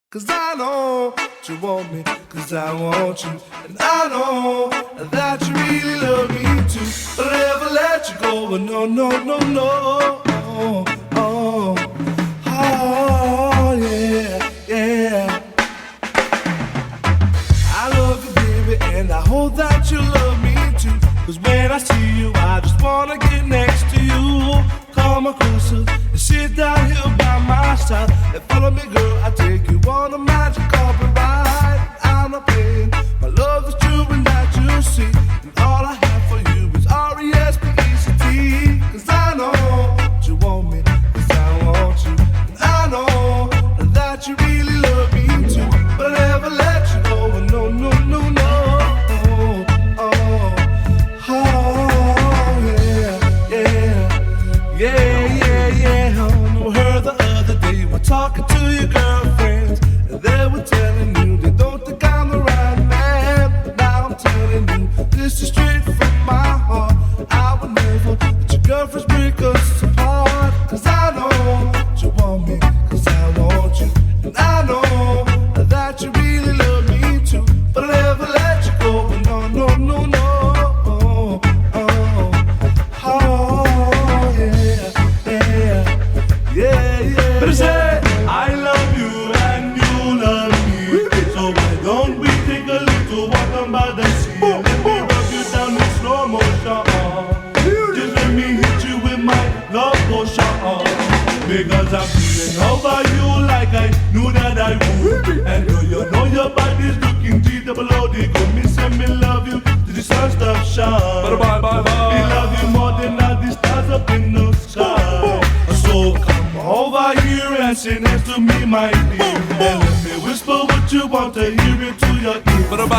'Cause I know you want me, 'cause I want you. And I know that you really love me too. But I'll never let you go, no, no, no, no. Oh, oh, oh, yeah, yeah. I love you, baby, and I hope that you love me too. 'Cause when I see you, I just wanna get next to you. Come closer and sit down here by my side. And follow me, girl, I'll take you on a magic carpet ride. I'm not playing, my love is true and that you see. And all I have for you is R-E-S-P-E-C-T. 'Cause I know you want me, 'cause I want you. And I know that you really love me too. But I'll never let you go, no, no, no, no. Talking to your girlfriends, and they were telling you they don't think I'm the right man. But now I'm telling you, this is straight from my heart. I would never let your girlfriends break us apart. 'Cause I know you want me, 'cause I want you. And I know that you really love me too. But I'll never let you go, no, no, no, no. Oh, oh, oh, yeah, yeah, yeah, yeah. But it's I love you and you love me. So why don't we take a little walk on by the sea? And let me rub you down in slow motion. Just let me hit you with my love potion. Because I'm feeling over you like I knew that I would. And do you know your body's looking T-double-O-D. Come me say me love you till the sun stops shine. Bye, bye, bye. Me love you more than all the stars up in the sky. So come over here and say next to me, my dear. And let me whisper what you want to hear into your ear.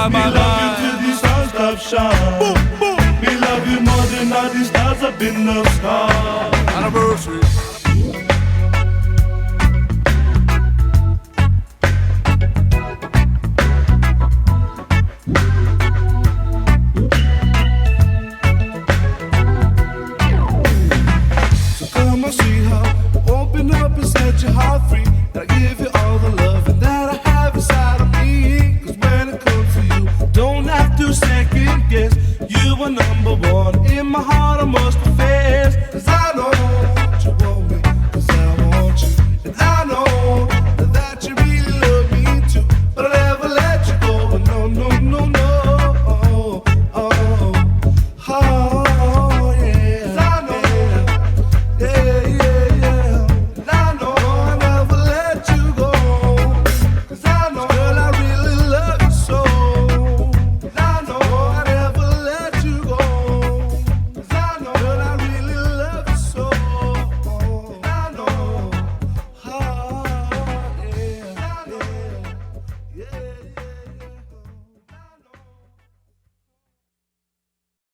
Me love you till the sun stops shine. Me love you more than all the stars up in the sky. Anniversary.